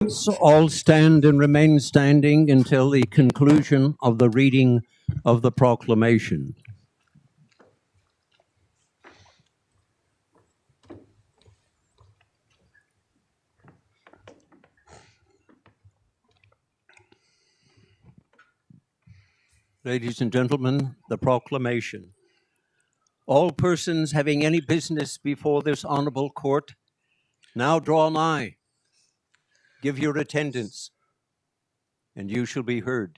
Let's all stand and remain standing until the conclusion of the reading of the proclamation. Ladies and gentlemen, the proclamation. All persons having any business before this honorable court now draw nigh. Give your attendance, and you shall be heard.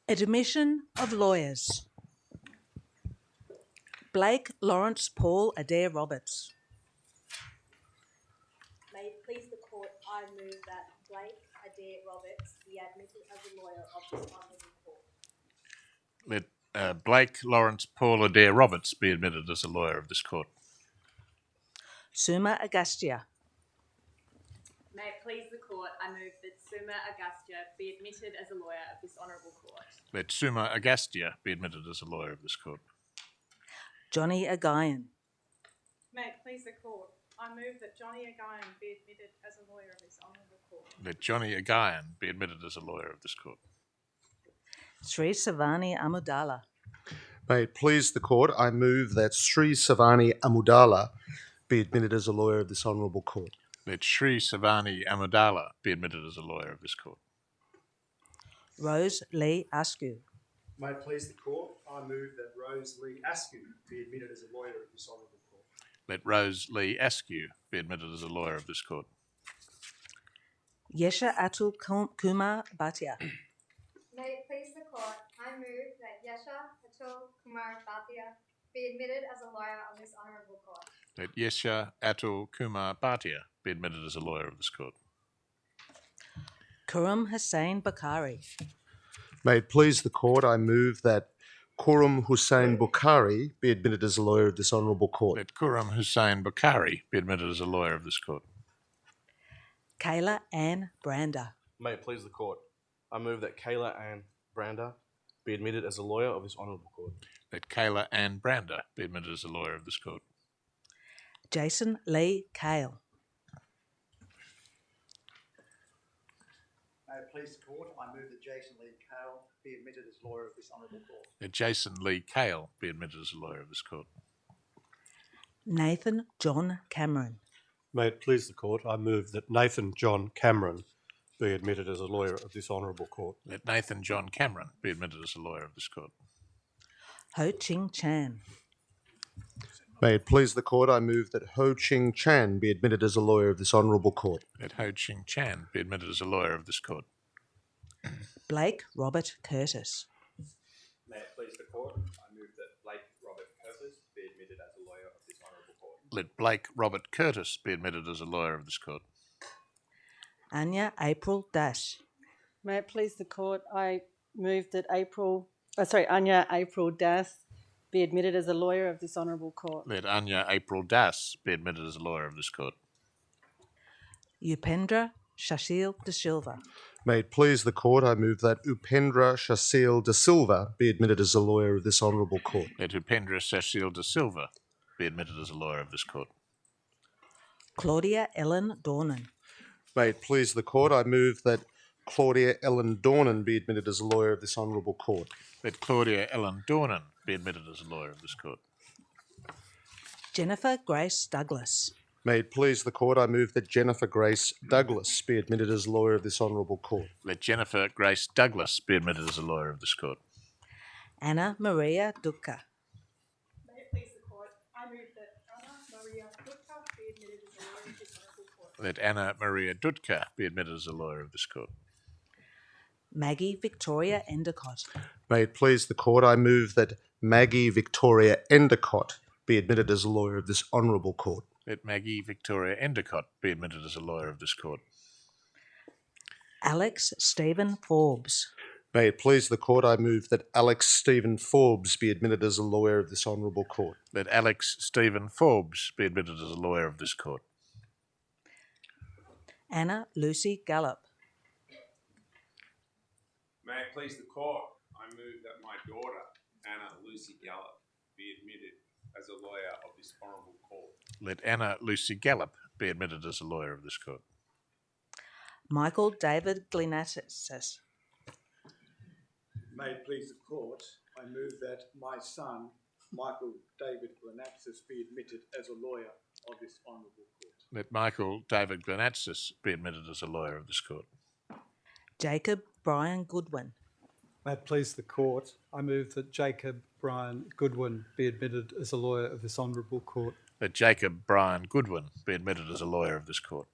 Admission of lawyers. Blake Lawrence Paul Adair Roberts. May it please the court, I move that Blake Adair Roberts be admitted as a lawyer of this honourable court. Let Blake Lawrence Paul Adair Roberts be admitted as a lawyer of this court. Suma Agustia. May it please the court, I move that Suma Agustia be admitted as a lawyer of this honourable court. Let Suma Agustia be admitted as a lawyer of this court. Johnny Agayan. May it please the court, I move that Johnny Agayan be admitted as a lawyer of this honourable court. Let Johnny Agayan be admitted as a lawyer of this court. Sri Savani Amudala. May it please the court, I move that Sri Savani Amudala be admitted as a lawyer of this honourable court. Let Sri Savani Amudala be admitted as a lawyer of this court. Rose Lee Askew. May it please the court, I move that Rose Lee Askew be admitted as a lawyer of this honourable court. Let Rose Lee Askew be admitted as a lawyer of this court. Yesha Atul Kumar Bhatia. May it please the court, I move that Yesha Atul Kumar Bhatia be admitted as a lawyer of this honourable court. Let Yesha Atul Kumar Bhatia be admitted as a lawyer of this court. Kuram Hussain Bakari. May it please the court, I move that Kuram Hussain Bukhari be admitted as a lawyer of this honourable court. Let Kuram Hussain Bukhari be admitted as a lawyer of this court. Kayla Ann Brander. May it please the court, I move that Kayla Ann Brander be admitted as a lawyer of this honourable court. Let Kayla Ann Brander be admitted as a lawyer of this court. Jason Lee Kale. May it please the court, I move that Jason Lee Cale be admitted as lawyer of this honourable court. Let Jason Lee Cale be admitted as a lawyer of this court. Nathan John Cameron. May it please the court, I move that Nathan John Cameron be admitted as a lawyer of this honourable court. Let Nathan John Cameron be admitted as a lawyer of this court. Ho Ching Chan. May it please the court, I move that Ho Ching Chan be admitted as a lawyer of this honourable court. Let Ho Ching Chan be admitted as a lawyer of this court. Blake Robert Curtis. May it please the court, I move that Blake Robert Curtis be admitted as a lawyer of this honourable court. Let Blake Robert Curtis be admitted as a lawyer of this court. Anya April Dash. May it please the court, I move that Anya April Das be admitted as a lawyer of this honourable court. Let Anya April Das be admitted as a lawyer of this court. Upendra Shashil De Silva. May it please the court, I move that Upendra Shasil De Silva be admitted as a lawyer of this honourable court. Let Upendra Shasil De Silva be admitted as a lawyer of this court. Claudia Ellen Dornan. May it please the court, I move that Claudia Ellen Dornan be admitted as a lawyer of this honourable court. Let Claudia Ellen Dornan be admitted as a lawyer of this court. Jennifer Grace Douglas. May it please the court, I move that Jennifer Grace Douglas be admitted as a lawyer of this honourable court. Let Jennifer Grace Douglas be admitted as a lawyer of this court. Anna Maria Dutka. May it please the court, I move that Anna Maria Dutka be admitted as a lawyer of this honourable court. Let Anna Maria Dutka be admitted as a lawyer of this court. Maggie Victoria Endicott. May it please the court, I move that Maggie Victoria Endicott be admitted as a lawyer of this honourable court. Let Maggie Victoria Endicott be admitted as a lawyer of this court. Alex Stephen Forbes. May it please the court, I move that Alex Stephen Forbes be admitted as a lawyer of this honourable court. Let Alex Stephen Forbes be admitted as a lawyer of this court. Anna Lucy Gallup. May it please the court, I move that my daughter, Anna Lucy Gallup, be admitted as a lawyer of this honourable court. Let Anna Lucy Gallup be admitted as a lawyer of this court. Michael David Glinasis. May it please the court, I move that my son, Michael David Glenapsis, be admitted as a lawyer of this honourable court. Let Michael David Glenatsis be admitted as a lawyer of this court. Jacob Brian Goodwin. May it please the court, I move that Jacob Brian Goodwin be admitted as a lawyer of this honourable court. Let Jacob Brian Goodwin be admitted as a lawyer of this court.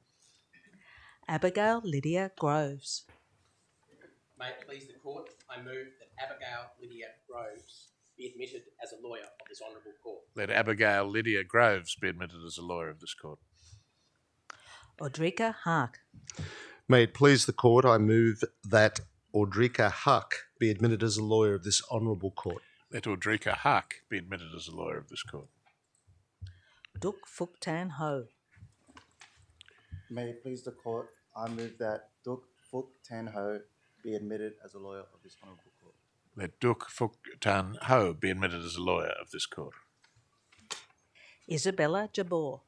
Abigail Lydia Groves. May it please the court, I move that Abigail Lydia Groves be admitted as a lawyer of this honourable court. Let Abigail Lydia Groves be admitted as a lawyer of this court. Audrika Hark. May it please the court, I move that Audrika Huck be admitted as a lawyer of this honourable court. Let Audrika Huck be admitted as a lawyer of this court. Duk Phúc Tan Ho. May it please the court, I move that Duk Phúc Tan Ho be admitted as a lawyer of this honourable court. Let Duk Phúc Tan Ho be admitted as a lawyer of this court. Isabella Jabor.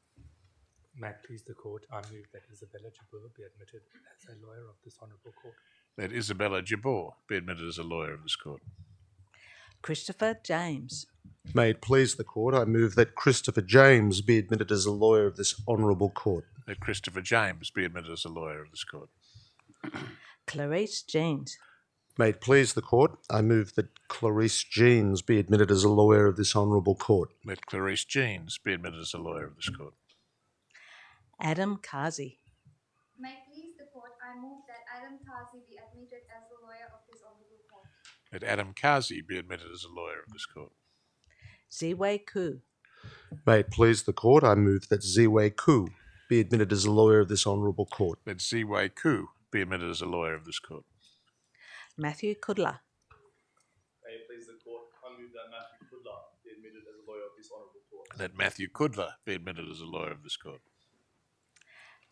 May it please the court, I move that Isabella Jabor be admitted as a lawyer of this honourable court. Let Isabella Jabor be admitted as a lawyer of this court. Christopher James. May it please the court, I move that Christopher James be admitted as a lawyer of this honourable court. Let Christopher James be admitted as a lawyer of this court. Clarice Jeans. May it please the court, I move that Clarice Jeans be admitted as a lawyer of this honourable court. Let Clarice Jeans be admitted as a lawyer of this court. Adam Kazi. May it please the court, I move that Adam Kazi be admitted as a lawyer of this honourable court. Let Adam Kazi be admitted as a lawyer of this court. Ziwei Ku. May it please the court, I move that Ziwei Ku be admitted as a lawyer of this honourable court. Let Ziwei Ku be admitted as a lawyer of this court. Matthew Kudla. May it please the court, I move that Matthew Kudla be admitted as a lawyer of this honourable court. Let Matthew Kudla be admitted as a lawyer of this court.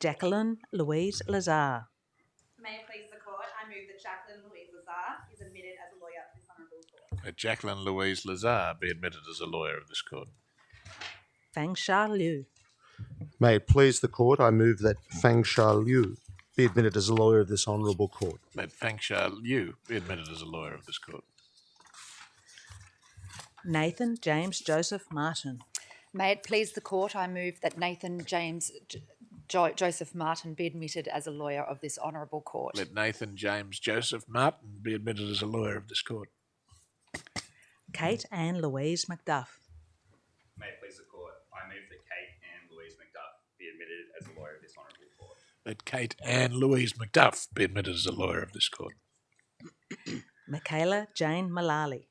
Jacqueline Louise Lazar. May it please the court, I move that Jacqueline Louise Lazar is admitted as a lawyer of this honourable court. Let Jacqueline Louise Lazar be admitted as a lawyer of this court. Fang Sha Liu. May it please the court, I move that Fang Sha Liu be admitted as a lawyer of this honourable court. Let Fang Sha Liu be admitted as a lawyer of this court. Nathan James Joseph Martin. May it please the court, I move that Nathan James Joseph Martin be admitted as a lawyer of this honourable court. Let Nathan James Joseph Martin be admitted as a lawyer of this court. Kate Ann Louise McDuff. May it please the court, I move that Kate Ann Louise McDuff be admitted as a lawyer of this honourable court. Let Kate Ann Louise McDuff be admitted as a lawyer of this court. Michaela Jane Mullally.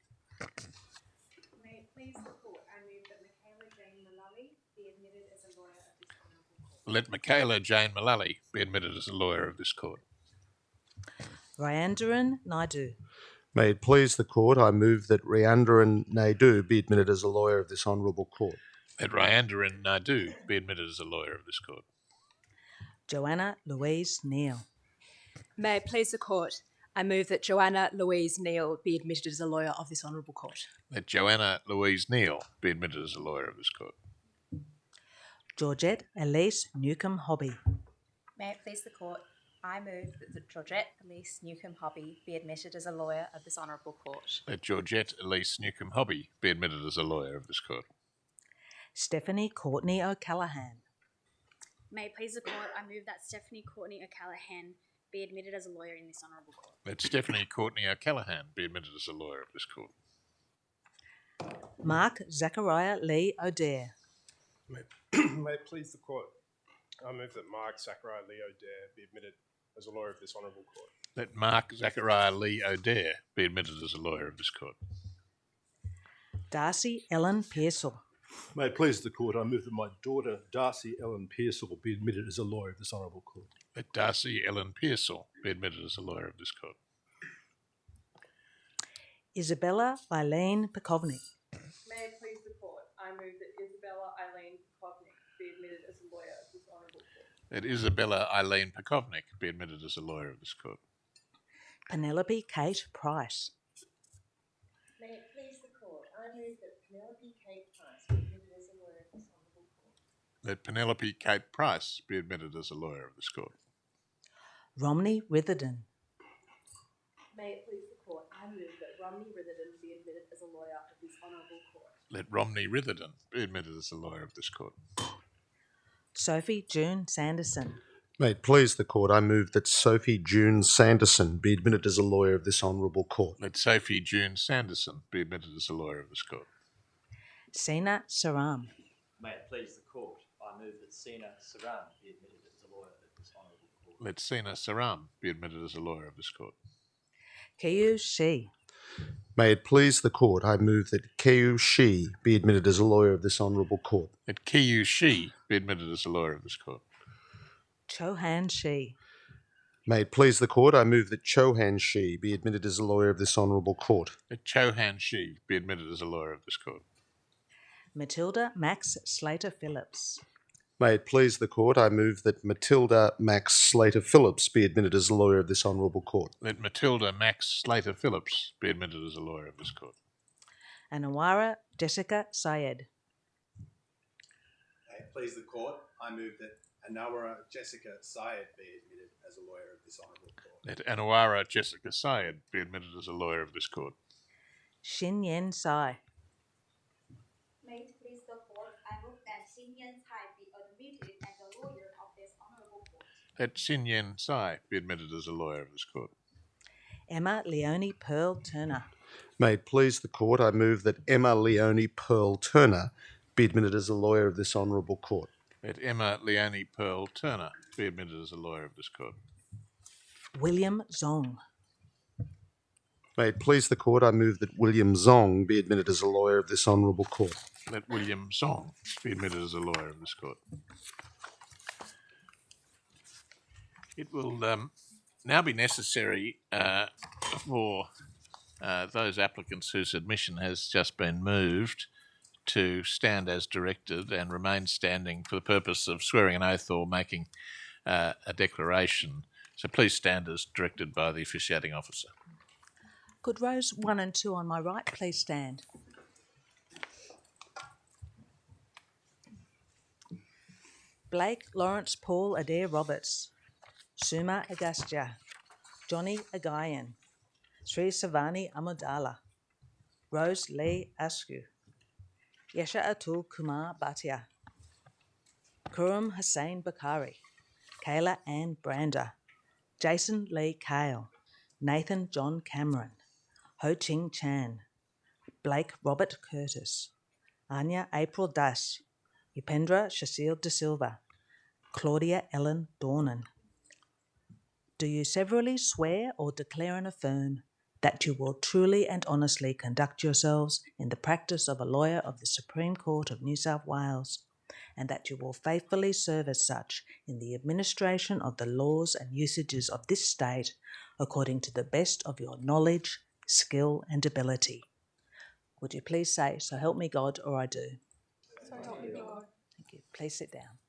May it please the court, I move that Michaela Jane Mullally be admitted as a lawyer of this honourable court. Let Michaela Jane Mullally be admitted as a lawyer of this court. Ryandaran Naidu. May it please the court, I move that Ryandaran Naidu be admitted as a lawyer of this honourable court. Let Ryandaran Naidu be admitted as a lawyer of this court. Joanna Louise Neal. May it please the court, I move that Joanna Louise Neal be admitted as a lawyer of this honourable court. Let Joanna Louise Neal be admitted as a lawyer of this court. Georgette Elise Newcomb Hobby. May it please the court, I move that Georgette Elise Newcomb Hobby be admitted as a lawyer of this honourable court. Let Georgette Elise Newcomb Hobby be admitted as a lawyer of this court. Stephanie Courtney O'Callaghan. May it please the court, I move that Stephanie Courtney O'Callaghan be admitted as a lawyer in this honourable court. Let Stephanie Courtney O'Callaghan be admitted as a lawyer of this court. Mark Zachariah Lee O'Dare. May it please the court, I move that Mark Zachariah Lee O'Dare be admitted as a lawyer of this honourable court. Let Mark Zachariah Lee O'Dare be admitted as a lawyer of this court. Darcy Ellen Pearsall. May it please the court, I move that my daughter, Darcy Ellen Pearsall, be admitted as a lawyer of this honourable court. Let Darcy Ellen Pearsall be admitted as a lawyer of this court. Isabella Eileen Pekovnik. May it please the court, I move that Isabella Eileen Pekovnik be admitted as a lawyer of this honourable court. That Isabella Eileen Pekovnik be admitted as a lawyer of this court. Penelope Kate Price. May it please the court, I move that Penelope Kate Price be admitted as a lawyer of this honourable court. That Penelope Kate Price be admitted as a lawyer of this court. Romney Ritherden. May it please the court, I move that Romney Ritherden be admitted as a lawyer of this honourable court. Let Romney Ritherden be admitted as a lawyer of this court. Sophie June Sanderson. May it please the court, I move that Sophie June Sanderson be admitted as a lawyer of this honourable court. Let Sophie June Sanderson be admitted as a lawyer of this court. Sina Saram. May it please the court, I move that Sina Saram be admitted as a lawyer of this honourable court. Let Sina Saram be admitted as a lawyer of this court. Kiyu Shi. May it please the court, I move that Keu Shi be admitted as a lawyer of this honourable court. Let Kiyu Shi be admitted as a lawyer of this court. Chohan Shi. May it please the court, I move that Chohan Shi be admitted as a lawyer of this honourable court. Let Chohan Shi be admitted as a lawyer of this court. Matilda Max Slater Phillips. May it please the court, I move that Matilda Max Slater Phillips be admitted as a lawyer of this honourable court. Let Matilda Max Slater Phillips be admitted as a lawyer of this court. Anawara Jessica Syed. May it please the court, I move that Anawara Jessica Syed be admitted as a lawyer of this honourable court. Let Anawara Jessica Syed be admitted as a lawyer of this court. Shin Yen Sai. May it please the court, I move that Xin Yan Cai be admitted as a lawyer of this honourable court. Let Xin Yen Tsai be admitted as a lawyer of this court. Emma Leonie Pearl Turner. May it please the court, I move that Emma Leonie Pearl Turner be admitted as a lawyer of this honourable court. Let Emma Leonie Pearl Turner be admitted as a lawyer of this court. William Zong. May it please the court, I move that William Zong be admitted as a lawyer of this honourable court. Let William Zong be admitted as a lawyer of this court. It will now be necessary for those applicants whose admission has just been moved to stand as directed and remain standing for the purpose of swearing an oath or making a declaration. So please stand as directed by the officiating officer. Could rows 1 and 2 on my right please stand? Blake Lawrence Paul Adair Roberts. Suma Agastya. Johnny Agayan. Sri Savani Amudala. Rose Lee Askew. Yesha Atul Kumar Bhatia. Kurum Hussain Bakari. Kayla Ann Brander. Jason Lee Kale. Nathan John Cameron. Ho Ching Chan. Blake Robert Curtis. Anya April Das. Upendra Shasil De Silva. Claudia Ellen Dornan. Do you severally swear or declare and affirm that you will truly and honestly conduct yourselves in the practice of a lawyer of the Supreme Court of New South Wales, and that you will faithfully serve as such in the administration of the laws and usages of this state according to the best of your knowledge, skill and ability? Would you please say, "So help me God," or "I do"? So help me God. Thank you. Please sit down.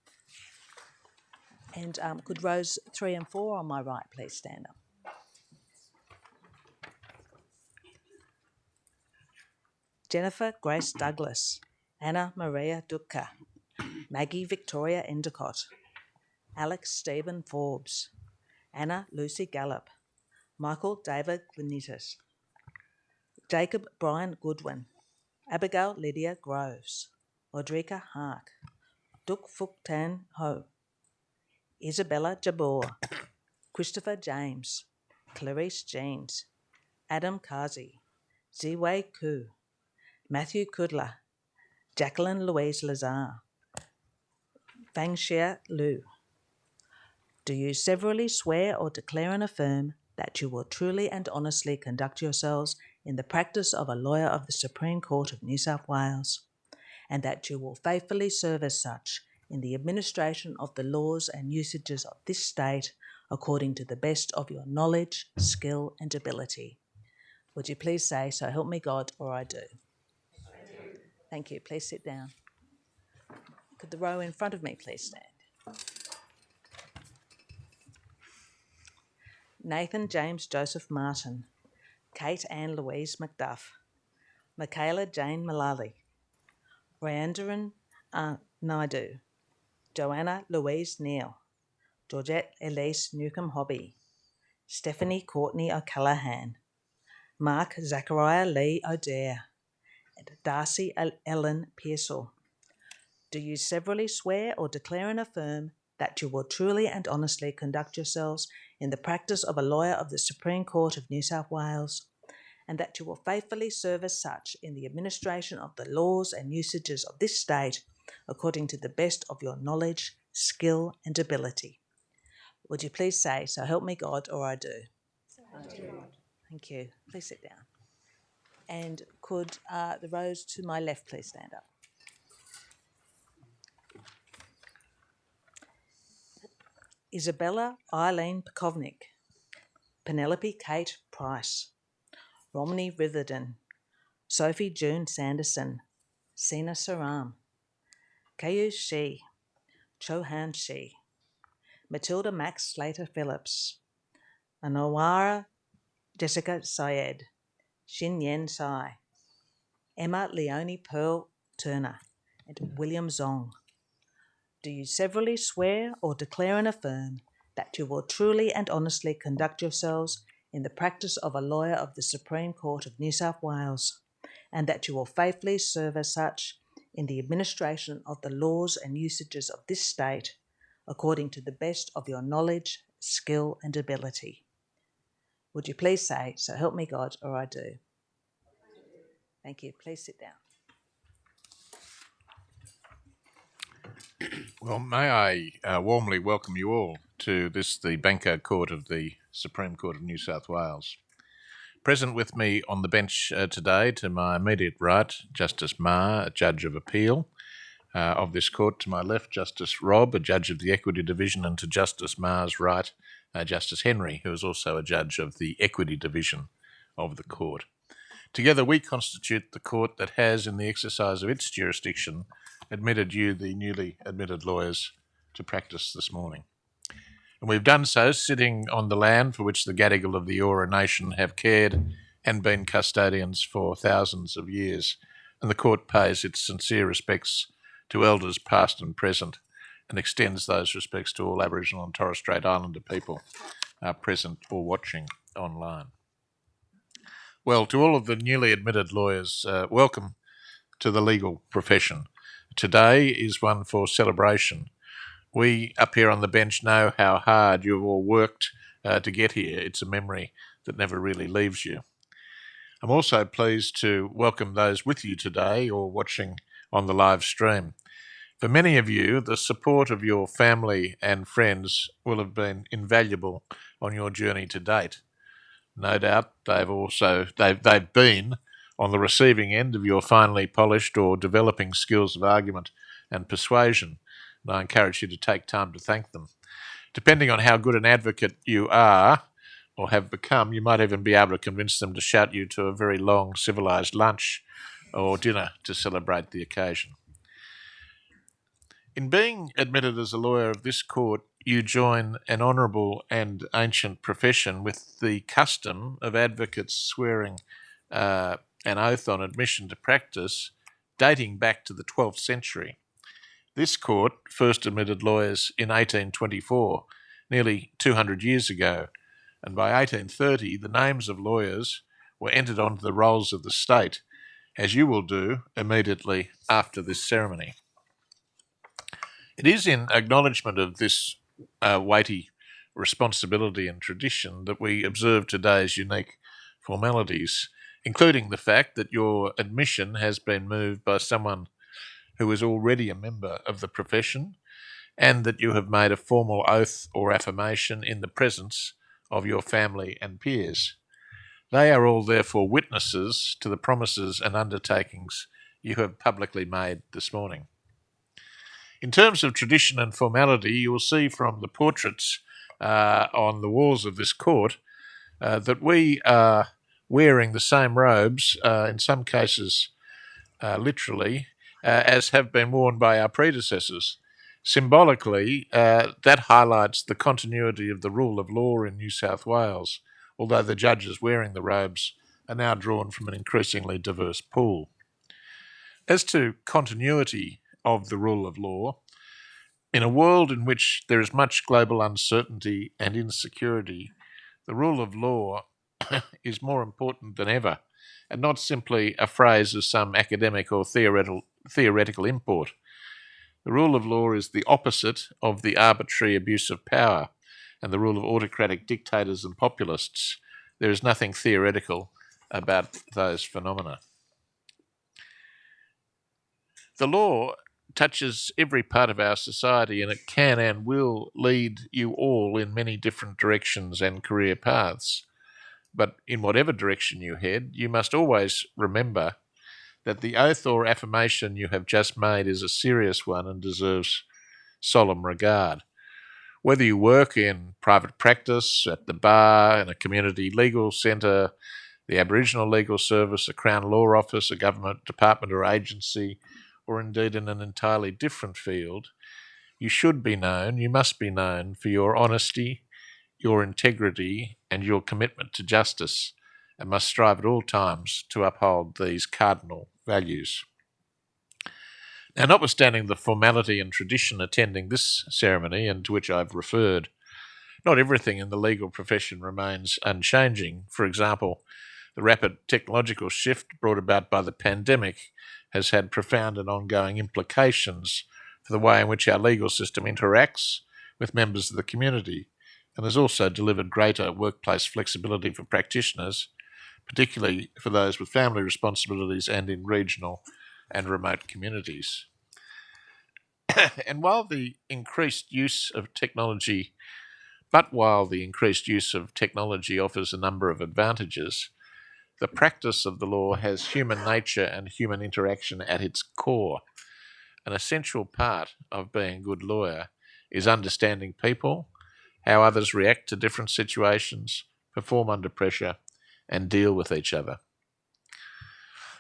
And could rows 3 and 4 on my right please stand up? Jennifer Grace Douglas. Anna Maria Dutka. Maggie Victoria Endicott. Alex Stephen Forbes. Anna Lucy Gallup. Michael David Glenitis. Jacob Brian Goodwin. Abigail Lydia Groves. Audrika Hark. Duk Fuk Tan Ho. Isabella Jabor. Christopher James. Clarice Jeans. Adam Kazi. Ziwei Ku. Matthew Kudler. Jacqueline Louise Lazar. Fangxia Liu. Do you severally swear or declare and affirm that you will truly and honestly conduct yourselves in the practice of a lawyer of the Supreme Court of New South Wales, and that you will faithfully serve as such in the administration of the laws and usages of this state according to the best of your knowledge, skill and ability? Would you please say, "So help me God," or "I do"? I do. Thank you. Please sit down. Could the row in front of me please stand? Nathan James Joseph Martin, Kate Ann Louise McDuff, Michaela Jane Mullally, Ryandaran Naidu, Joanna Louise Neal, Georgette Elise Newcomb Hobby, Stephanie Courtney O'Callaghan, Mark Zachariah Lee O'Dare, and Darcy Ellen Pearsall. Do you severally swear or declare and affirm that you will truly and honestly conduct yourselves in the practice of a lawyer of the Supreme Court of New South Wales, and that you will faithfully serve as such in the administration of the laws and usages of this state according to the best of your knowledge, skill, and ability? Would you please say, "So help me God," or "I do"? I do. Thank you. Please sit down. And could the rows to my left please stand up? Isabella Eileen Pekovnik, Penelope Kate Price, Romney Ritherden, Sophie June Sanderson, Sina Saram, Kayu Shi, Chohan Shi, Matilda Max Slater Phillips, Anawara Jessica Syed, Shin Yen Sai, Emma Leonie Pearl Turner, and William Zong. Do you severally swear or declare and affirm that you will truly and honestly conduct yourselves in the practice of a lawyer of the Supreme Court of New South Wales, and that you will faithfully serve as such in the administration of the laws and usages of this state according to the best of your knowledge, skill, and ability? Would you please say, "So help me God," or "I do"? Thank you. Please sit down. Well, may I warmly welcome you all to the Banco Court of the Supreme Court of New South Wales. Present with me on the bench today, to my immediate right, Justice Ma, a Judge of Appeal of this court. To my left, Justice Robb, a Judge of the Equity Division, and to Justice Ma's right, Justice Henry, who is also a Judge of the Equity Division of the court. Together we constitute the court that has, in the exercise of its jurisdiction, admitted you, the newly admitted lawyers, to practice this morning. And we've done so sitting on the land for which the Gadigal of the Eora Nation have cared and been custodians for thousands of years. And the court pays its sincere respects to elders past and present, and extends those respects to all Aboriginal and Torres Strait Islander people present or watching online. Well, to all of the newly admitted lawyers, welcome to the legal profession. Today is one for celebration. We up here on the bench know how hard you've all worked to get here. It's a memory that never really leaves you. I'm also pleased to welcome those with you today or watching on the live stream. For many of you, the support of your family and friends will have been invaluable on your journey to date. No doubt they've been on the receiving end of your finely polished or developing skills of argument and persuasion, and I encourage you to take time to thank them. Depending on how good an advocate you are or have become, you might even be able to convince them to shout you to a very long civilised lunch or dinner to celebrate the occasion. In being admitted as a lawyer of this court, you join an honourable and ancient profession with the custom of advocates swearing an oath on admission to practice dating back to the 12th century. This court first admitted lawyers in 1824, nearly 200 years ago, and by 1830 the names of lawyers were entered onto the rolls of the state, as you will do immediately after this ceremony. It is in acknowledgement of this weighty responsibility and tradition that we observe today's unique formalities, including the fact that your admission has been moved by someone who is already a member of the profession, and that you have made a formal oath or affirmation in the presence of your family and peers. They are all therefore witnesses to the promises and undertakings you have publicly made this morning. In terms of tradition and formality, you will see from the portraits on the walls of this court that we are wearing the same robes, in some cases literally, as have been worn by our predecessors. Symbolically, that highlights the continuity of the rule of law in New South Wales, although the judges wearing the robes are now drawn from an increasingly diverse pool. As to continuity of the rule of law, in a world in which there is much global uncertainty and insecurity, the rule of law is more important than ever, and not simply a phrase of some academic or theoretical import. The rule of law is the opposite of the arbitrary abuse of power and the rule of autocratic dictators and populists. There is nothing theoretical about those phenomena. The law touches every part of our society, and it can and will lead you all in many different directions and career paths. But in whatever direction you head, you must always remember that the oath or affirmation you have just made is a serious one and deserves solemn regard. Whether you work in private practice, at the bar, in a community legal centre, the Aboriginal Legal Service, a Crown Law Office, a government department or agency, or indeed in an entirely different field, you should be known, you must be known for your honesty, your integrity, and your commitment to justice, and must strive at all times to uphold these cardinal values. Now, notwithstanding the formality and tradition attending this ceremony, and to which I've referred, not everything in the legal profession remains unchanging. For example, the rapid technological shift brought about by the pandemic has had profound and ongoing implications for the way in which our legal system interacts with members of the community, and has also delivered greater workplace flexibility for practitioners, particularly for those with family responsibilities and in regional and remote communities. And while the increased use of technology offers a number of advantages, the practice of the law has human nature and human interaction at its core. An essential part of being a good lawyer is understanding people, how others react to different situations, perform under pressure, and deal with each other.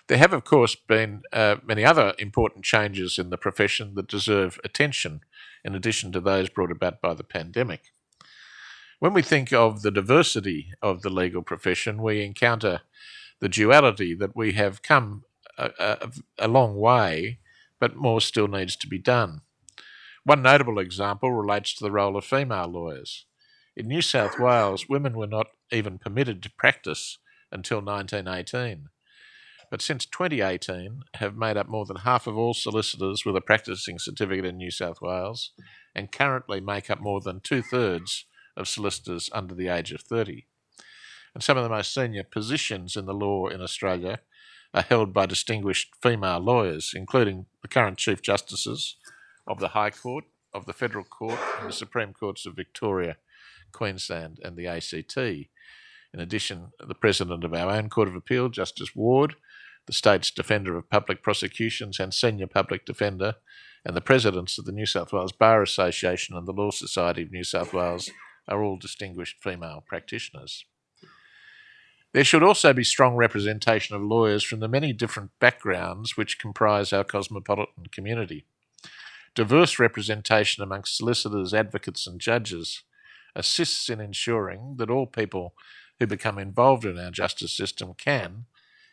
There have, of course, been many other important changes in the profession that deserve attention, in addition to those brought about by the pandemic. When we think of the diversity of the legal profession, we encounter the duality that we have come a long way, but more still needs to be done. One notable example relates to the role of female lawyers. In New South Wales, women were not even permitted to practice until 1918. But since 2018 have made up more than half of all solicitors with a practising certificate in New South Wales, and currently make up more than 2/3 of solicitors under the age of 30. And some of the most senior positions in the law in Australia are held by distinguished female lawyers, including the current Chief Justices of the High Court, of the Federal Court, and the Supreme Courts of Victoria, Queensland, and the ACT. In addition, the President of our own Court of Appeal, Justice Ward, the State's Defender of Public Prosecutions and Senior Public Defender, and the Presidents of the New South Wales Bar Association and the Law Society of New South Wales are all distinguished female practitioners. There should also be strong representation of lawyers from the many different backgrounds which comprise our cosmopolitan community. Diverse representation amongst solicitors, advocates and judges assists in ensuring that all people who become involved in our justice system can,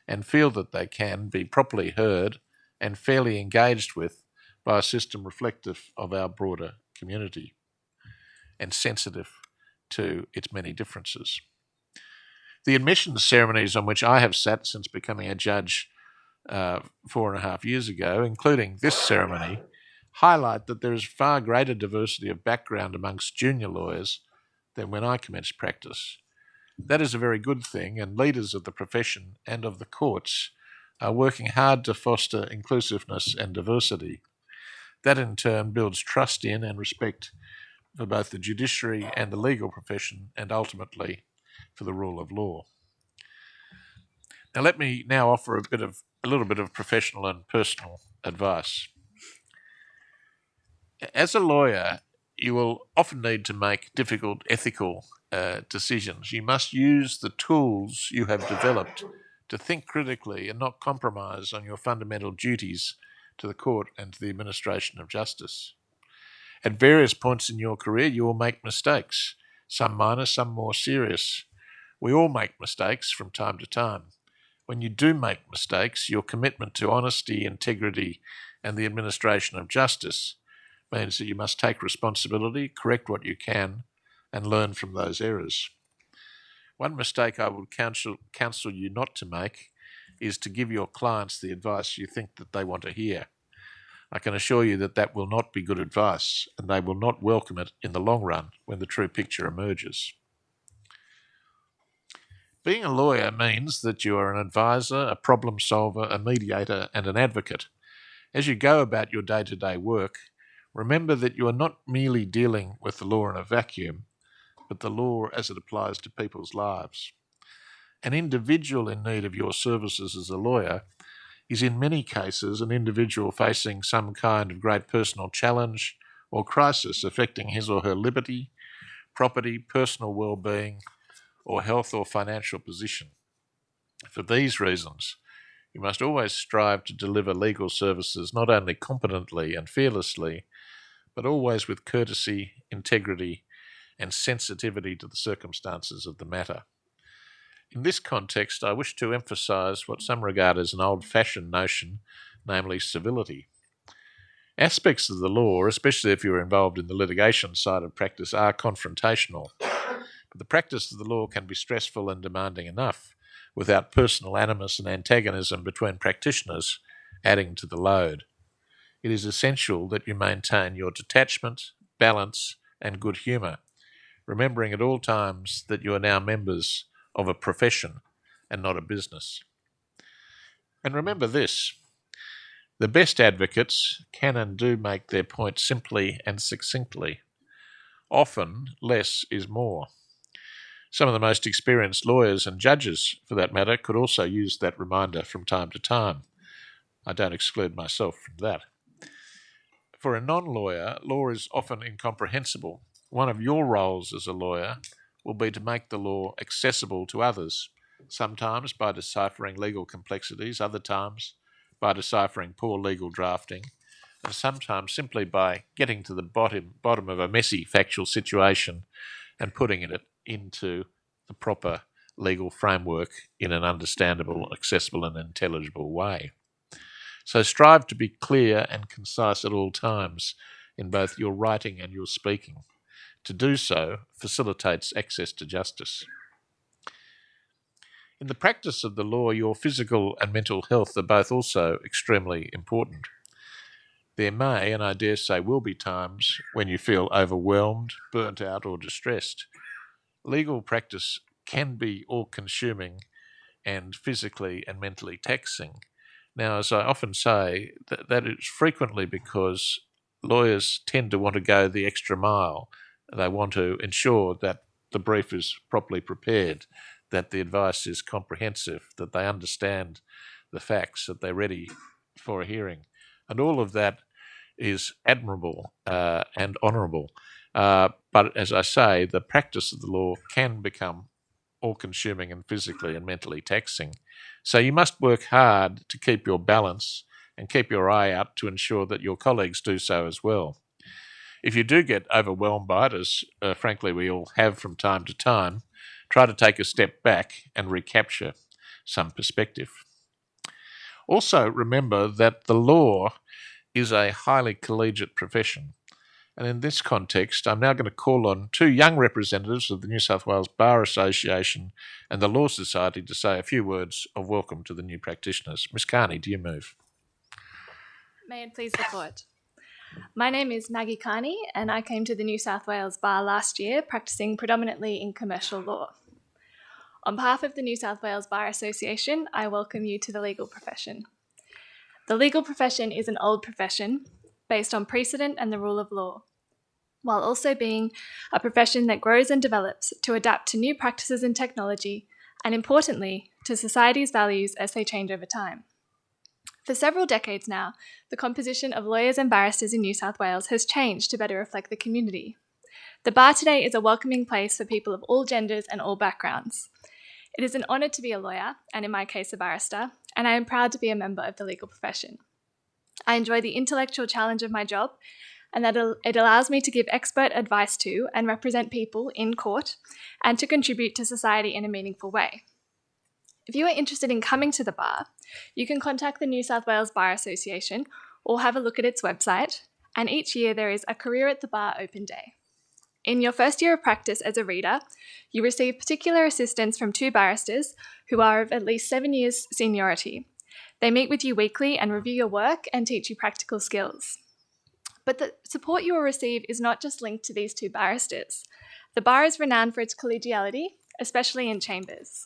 and feel that they can, be properly heard and fairly engaged with by a system reflective of our broader community and sensitive to its many differences. The admissions ceremonies on which I have sat since becoming a judge 4.5 years ago, including this ceremony, highlight that there is far greater diversity of background amongst junior lawyers than when I commenced practice. That is a very good thing, and leaders of the profession and of the courts are working hard to foster inclusiveness and diversity. That in turn builds trust in and respect for both the judiciary and the legal profession, and ultimately for the rule of law. Now let me now offer a little bit of professional and personal advice. As a lawyer, you will often need to make difficult ethical decisions. You must use the tools you have developed to think critically and not compromise on your fundamental duties to the court and to the administration of justice. At various points in your career, you will make mistakes, some minor, some more serious. We all make mistakes from time to time. When you do make mistakes, your commitment to honesty, integrity, and the administration of justice means that you must take responsibility, correct what you can, and learn from those errors. One mistake I would counsel you not to make is to give your clients the advice you think that they want to hear. I can assure you that that will not be good advice, and they will not welcome it in the long run when the true picture emerges. Being a lawyer means that you are an advisor, a problem solver, a mediator, and an advocate. As you go about your day-to-day work, remember that you are not merely dealing with the law in a vacuum, but the law as it applies to people's lives. An individual in need of your services as a lawyer is in many cases an individual facing some kind of great personal challenge or crisis affecting his or her liberty, property, personal well-being, or health or financial position. For these reasons, you must always strive to deliver legal services not only competently and fearlessly, but always with courtesy, integrity, and sensitivity to the circumstances of the matter. In this context, I wish to emphasise what some regard as an old-fashioned notion, namely civility. Aspects of the law, especially if you're involved in the litigation side of practice, are confrontational. But the practice of the law can be stressful and demanding enough without personal animus and antagonism between practitioners adding to the load. It is essential that you maintain your detachment, balance, and good humour, remembering at all times that you are now members of a profession and not a business. And remember this: the best advocates can and do make their point simply and succinctly. Often, less is more. Some of the most experienced lawyers and judges, for that matter, could also use that reminder from time to time. I don't exclude myself from that. For a non-lawyer, law is often incomprehensible. One of your roles as a lawyer will be to make the law accessible to others, sometimes by deciphering legal complexities, other times by deciphering poor legal drafting, and sometimes simply by getting to the bottom of a messy factual situation and putting it into the proper legal framework in an understandable, accessible, and intelligible way. So strive to be clear and concise at all times in both your writing and your speaking. To do so facilitates access to justice. In the practice of the law, your physical and mental health are both also extremely important. There may, and I dare say will be, times when you feel overwhelmed, burnt out, or distressed. Legal practice can be all-consuming and physically and mentally taxing. Now, as I often say, that is frequently because lawyers tend to want to go the extra mile. They want to ensure that the brief is properly prepared, that the advice is comprehensive, that they understand the facts, that they're ready for a hearing. And all of that is admirable and honourable. But as I say, the practice of the law can become all-consuming and physically and mentally taxing. So you must work hard to keep your balance and keep your eye out to ensure that your colleagues do so as well. If you do get overwhelmed by it, as frankly we all have from time to time, try to take a step back and recapture some perspective. Also remember that the law is a highly collegiate profession. And in this context, I'm now going to call on two young representatives of the New South Wales Bar Association and the Law Society to say a few words of welcome to the new practitioners. Ms. Carney, do you move? May it please the Court. My name is Maggie Carney, and I came to the New South Wales Bar last year, practising predominantly in commercial law. On behalf of the New South Wales Bar Association, I welcome you to the legal profession. The legal profession is an old profession based on precedent and the rule of law, while also being a profession that grows and develops to adapt to new practices and technology, and importantly, to society's values as they change over time. For several decades now, the composition of lawyers and barristers in New South Wales has changed to better reflect the community. The bar today is a welcoming place for people of all genders and all backgrounds. It is an honour to be a lawyer, and in my case a barrister, and I am proud to be a member of the legal profession. I enjoy the intellectual challenge of my job, and that it allows me to give expert advice to and represent people in court and to contribute to society in a meaningful way. If you are interested in coming to the bar, you can contact the New South Wales Bar Association or have a look at its website, and each year there is a Career at the Bar open day. In your first year of practice as a reader, you receive particular assistance from 2 barristers who are of at least 7 years seniority. They meet with you weekly and review your work and teach you practical skills. But the support you will receive is not just linked to these 2 barristers. The bar is renowned for its collegiality, especially in chambers.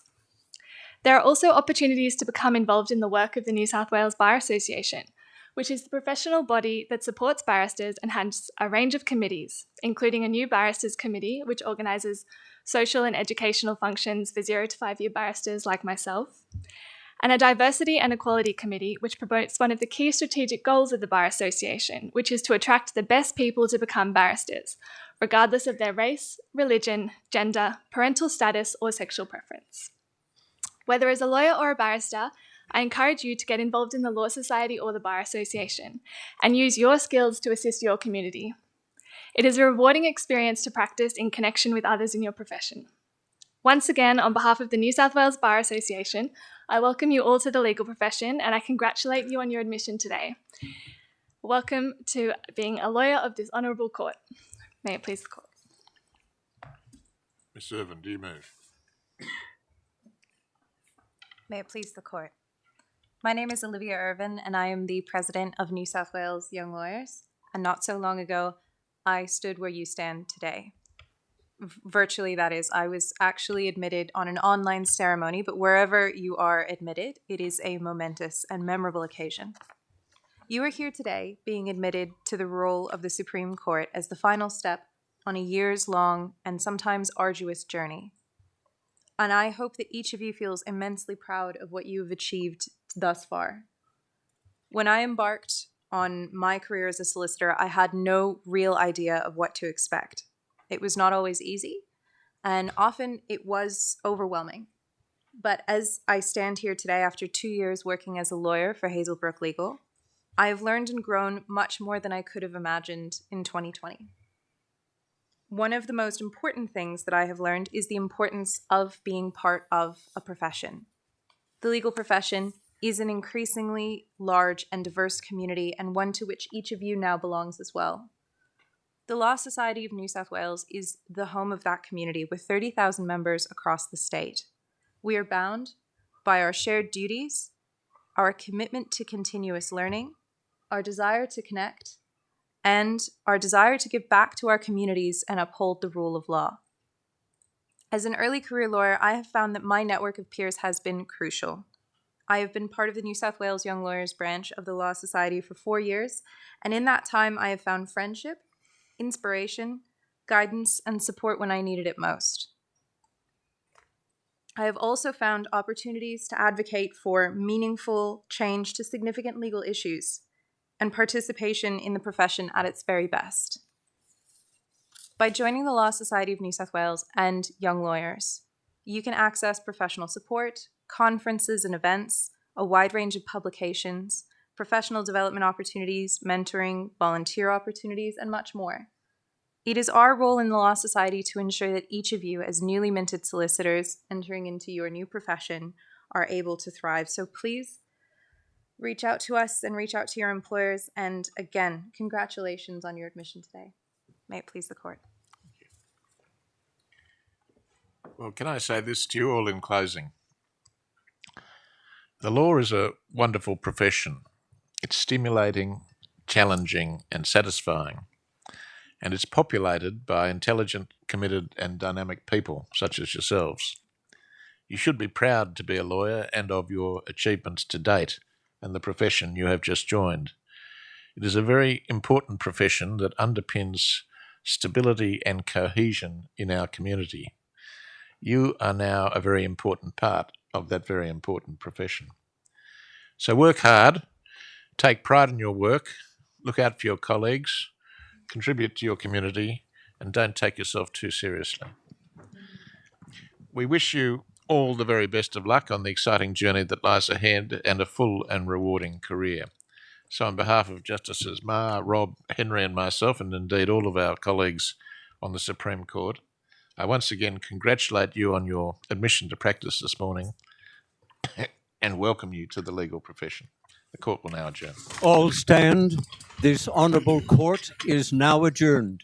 There are also opportunities to become involved in the work of the New South Wales Bar Association, which is the professional body that supports barristers and has a range of committees, including a new barristers committee, which organises social and educational functions for 0 to 5 year barristers like myself, and a diversity and equality committee, which promotes one of the key strategic goals of the Bar Association, which is to attract the best people to become barristers, regardless of their race, religion, gender, parental status, or sexual preference. Whether as a lawyer or a barrister, I encourage you to get involved in the Law Society or the Bar Association and use your skills to assist your community. It is a rewarding experience to practice in connection with others in your profession. Once again, on behalf of the New South Wales Bar Association, I welcome you all to the legal profession and I congratulate you on your admission today. Welcome to being a lawyer of this honourable court. May it please the court. Ms. Irvin, do you move? May it please the court. My name is Olivia Irvin, and I am the president of New South Wales Young Lawyers. And not so long ago, I stood where you stand today. Virtually, that is. I was actually admitted on an online ceremony, but wherever you are admitted, it is a momentous and memorable occasion. You are here today being admitted to the role of the Supreme Court as the final step on a years-long and sometimes arduous journey. And I hope that each of you feels immensely proud of what you have achieved thus far. When I embarked on my career as a solicitor, I had no real idea of what to expect. It was not always easy, and often it was overwhelming. But as I stand here today after 2 years working as a lawyer for Hazelbrook Legal, I have learned and grown much more than I could have imagined in 2020. One of the most important things that I have learned is the importance of being part of a profession. The legal profession is an increasingly large and diverse community, and one to which each of you now belongs as well. The Law Society of New South Wales is the home of that community with 30,000 members across the state. We are bound by our shared duties, our commitment to continuous learning, our desire to connect, and our desire to give back to our communities and uphold the rule of law. As an early career lawyer, I have found that my network of peers has been crucial. I have been part of the New South Wales Young Lawyers branch of the Law Society for 4 years, and in that time I have found friendship, inspiration, guidance, and support when I needed it most. I have also found opportunities to advocate for meaningful change to significant legal issues and participation in the profession at its very best. By joining the Law Society of New South Wales and Young Lawyers, you can access professional support, conferences and events, a wide range of publications, professional development opportunities, mentoring, volunteer opportunities, and much more. It is our role in the Law Society to ensure that each of you, as newly minted solicitors entering into your new profession, are able to thrive. So please reach out to us and reach out to your employers. And again, congratulations on your admission today. May it please the court. Well, can I say this to you all in closing? The law is a wonderful profession. It's stimulating, challenging, and satisfying. And it's populated by intelligent, committed, and dynamic people such as yourselves. You should be proud to be a lawyer and of your achievements to date and the profession you have just joined. It is a very important profession that underpins stability and cohesion in our community. You are now a very important part of that very important profession. So work hard, take pride in your work, look out for your colleagues, contribute to your community, and don't take yourself too seriously. We wish you all the very best of luck on the exciting journey that lies ahead and a full and rewarding career. So on behalf of Justices Ma, Rob, Henry and myself, and indeed all of our colleagues on the Supreme Court, I once again congratulate you on your admission to practice this morning and welcome you to the legal profession. The court will now adjourn. All stand. This honourable court is now adjourned.